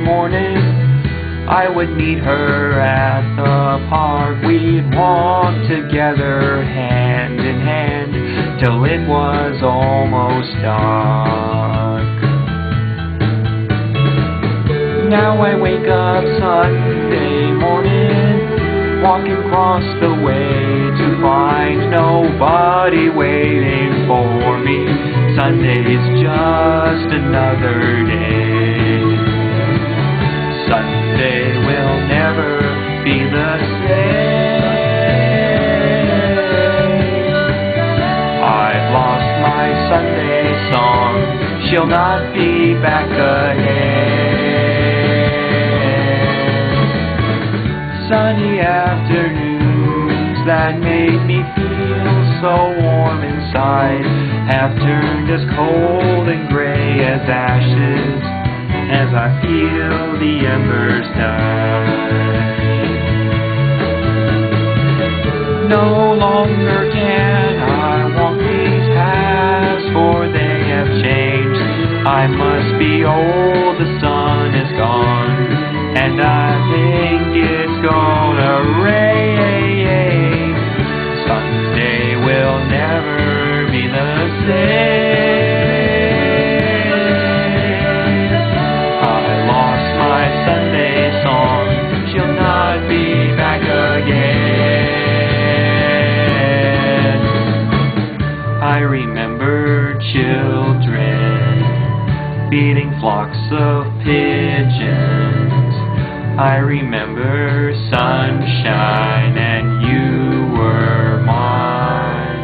morning, I would meet her at the park. We'd walk together hand in hand till it was almost dark. Now I wake up Sunday morning, walking across the way to find nobody waiting for me. Sunday's just another day. Sunday will never be the same. I've lost my Sunday song, she'll not be back again. Sunny afternoons that made me feel so warm inside have turned as cold and gray as ashes as I feel the embers die. No longer can I walk these paths, for they have changed. I must be old, the sun is gone, and I think it's gonna rain. Sunday will never be the same. I lost my Sunday song, she'll not be back again. I remember children feeding flocks of pigeons. I remember sunshine and you were mine.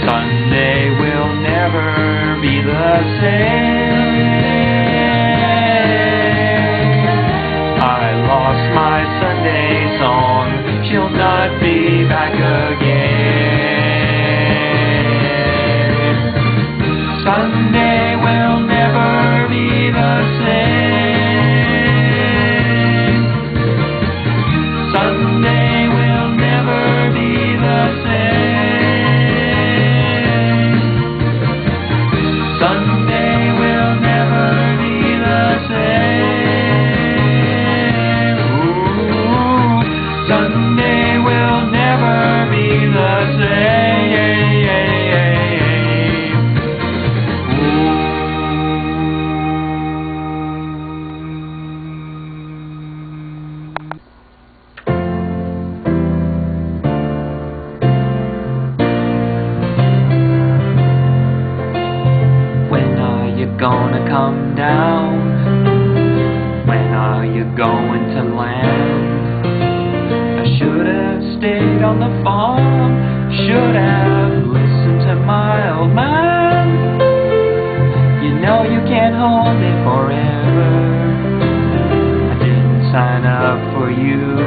Sunday will never be the same. I lost my Sunday song, she'll not be back again. Sunday will never be the same. Sunday will never be the same. Sunday will never be the same. Ooh, Sunday will never be the same. When are you gonna come down? When are you going to land? I should have stayed on the farm, should have listened to my old man. You know you can't hold me forever, I didn't sign up for you.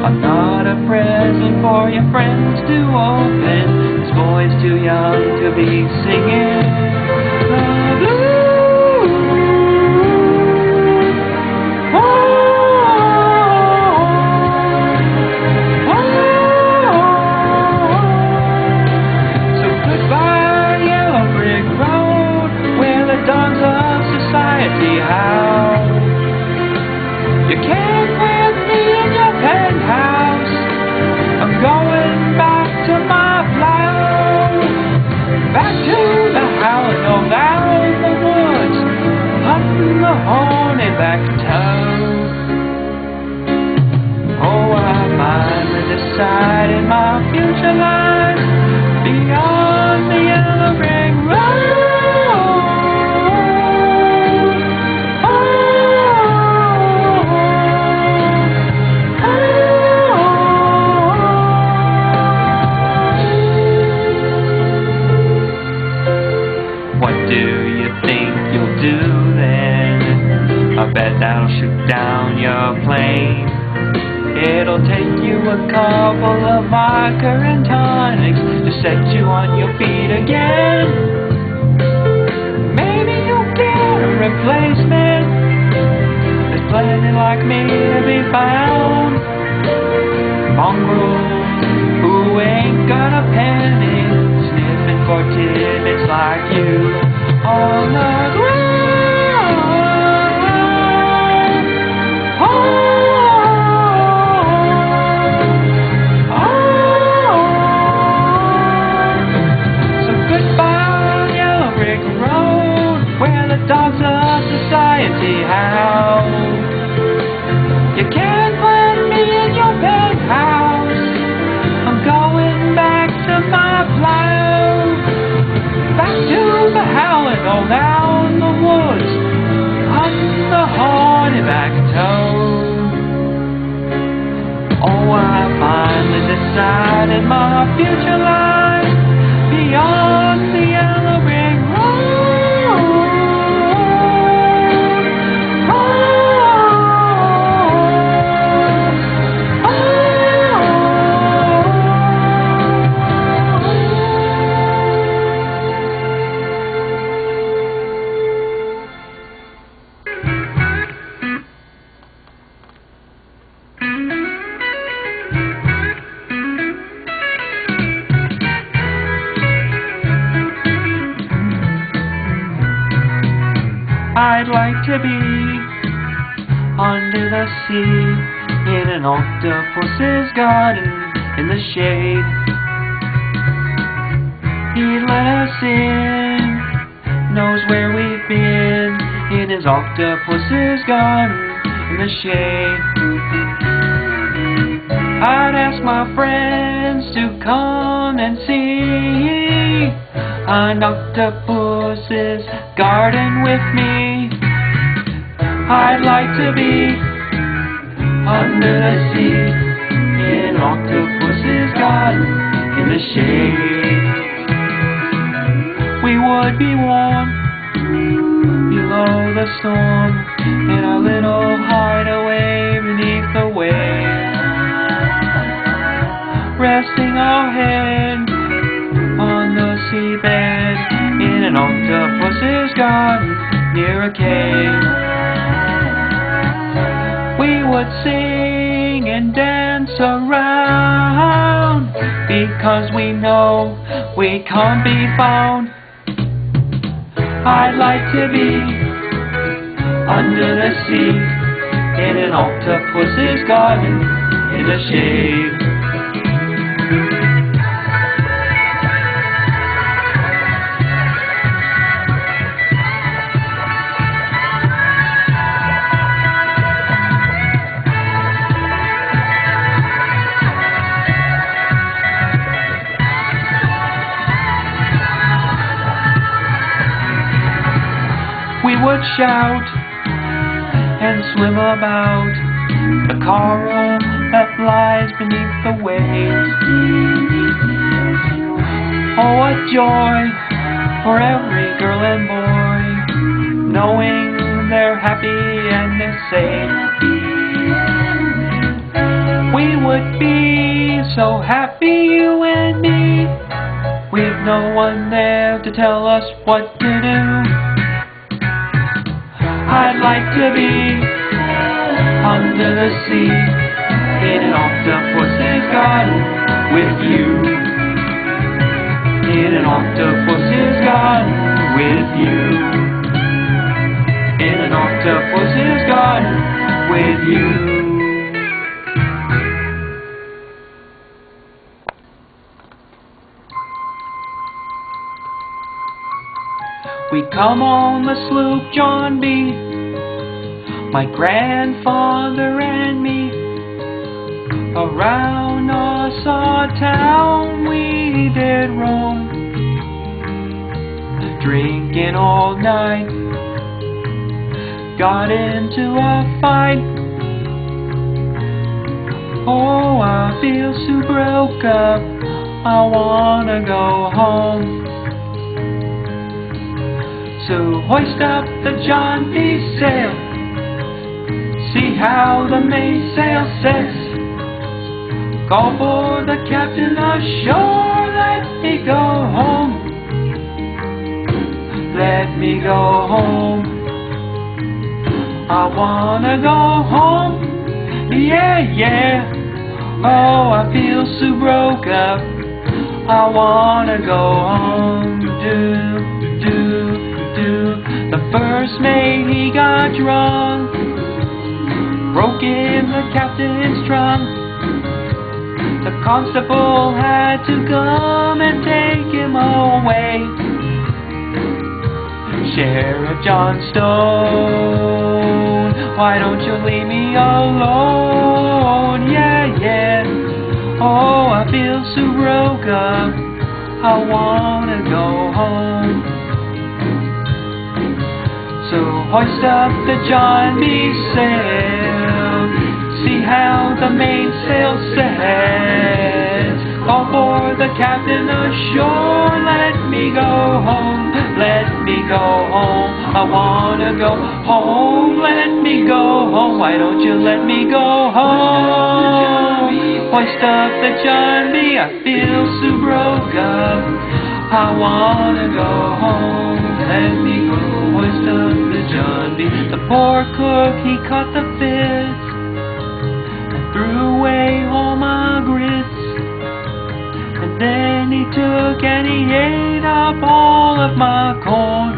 I'm not a present for your friends to open, this boy's too young to be singing the blues. You can't with me in your penthouse. I'm going back to my plow, back to the house, no out in the woods, hunting the horny back toe. Oh, I finally decided my future lies beyond the yellow brick road. I bet that'll shoot down your plane. It'll take you a couple of vodka and tonics to set you on your feet again. Maybe you'll get a replacement. There's plenty like me to be found. mongrel who ain't got a penny, sniffing for tidbits like you on the ground. So goodbye, yellow brick road, where the dogs of society howl. You can't put me in your penthouse. I'm going back to my plow, back to the howling all down the woods, hunting the horny-back toad. Oh, I finally decided my future lies beyond the yellow brick road. I'd like to be under the sea, in an octopus's garden in the shade. He'd let us in, knows where we've been, in his octopus's garden in the shade. I'd ask my friends to come and see an octopus's garden with me. I'd like to be under the sea, in an octopus's garden in the shade. We would be warm below the storm, in a little hideaway beneath the waves, resting our head on the seabed, in an octopus's garden near a cave. We would sing and dance around, because we know we can't be found. I'd like to be under the sea, in an octopus's garden in the shade. We would shout and swim about the coral that lies beneath the waves. Oh, what joy for every girl and boy, knowing they're happy and they're safe. We would be so happy, you and me, with no one there to tell us what to do. I'd like to be under the sea, in an octopus's garden with you, in an octopus's garden with you, in an octopus's garden with you. We come on the sloop John B, my grandfather and me. Around Nassau town we did roam, drinking all night, got into a fight. Oh, I feel so broke up, I wanna go home. So hoist up the John B. sail, see how the mainsail sets. Call for the captain ashore, let me go home. Let me go home. I wanna go home, yeah, yeah. Oh, I feel so broke up, I wanna go home. The first mate, he got drunk, broke in the captain's trunk. The constable had to come and take him away. Sheriff John Stone, why don't you leave me alone? Yeah, yeah. Oh, I feel so broke up, I wanna go home. So hoist up the John B. sail, see how the mainsail sets. Call for the captain ashore, let me go home, let me go home. I wanna go home, let me go home. Why don't you let me go home? Hoist up the John B, I feel so broke up, I wanna go home, let me go. Hoist up the John B. The poor cook, he caught the fits, threw away all my grits, and then he took and he ate up all of my corn.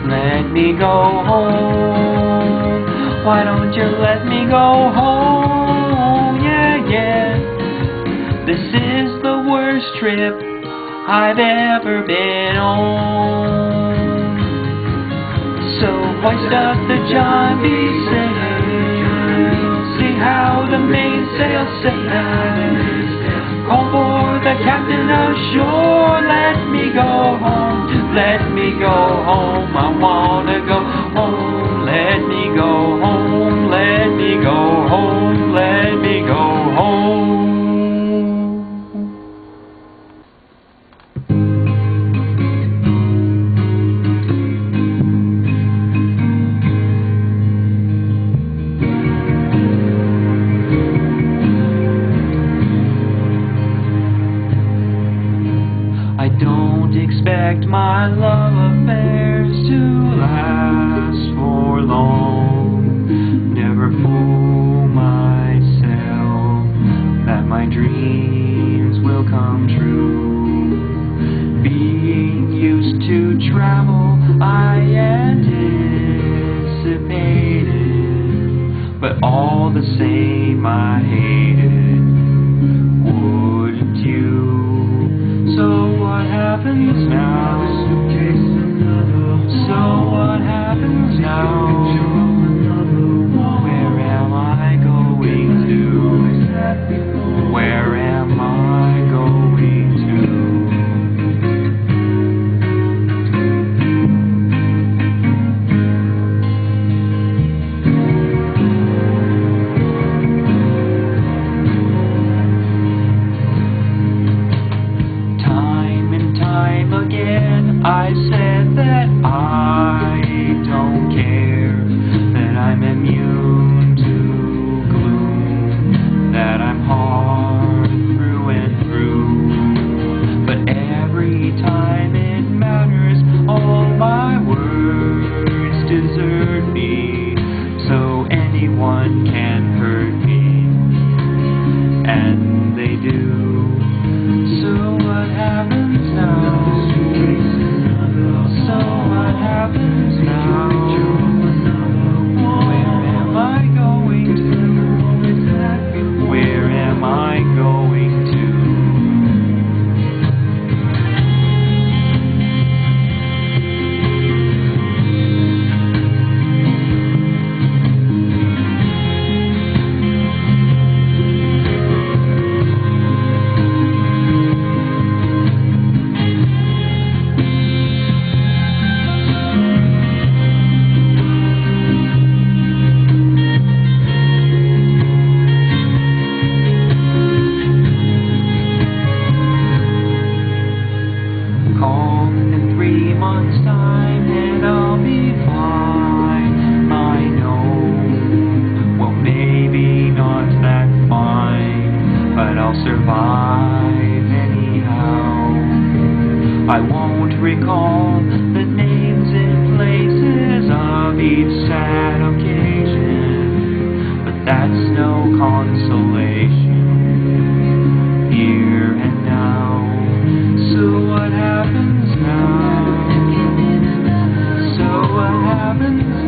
Let me go home, why don't you let me go home? Yeah, yeah. This is the worst trip I've ever been on. So hoist up the John B. sail, see how the mainsail sets. Call for the captain ashore, let me go home, let me go home. I wanna go home, let me go home, let me go home, let me go home. I don't expect my love affairs to last for long. Never fool myself that my dreams will come true. Being used to travel, I anticipated, but all the same I hated. Wouldn't you? So what happens now? So what happens now? Where am I going to? Where am I going to? I said that I don't care, that I'm immune to gloom, that I'm hard through and through. But every time it matters, all my words desert me, so anyone can hurt me, and they do. So what happens now? So what happens now? Where am I going to? Where am I going to? Time and I'll be fine, I know. Well, maybe not that fine, but I'll survive anyhow. I won't recall the names and places of each sad occasion, but that's no consolation. Robinson.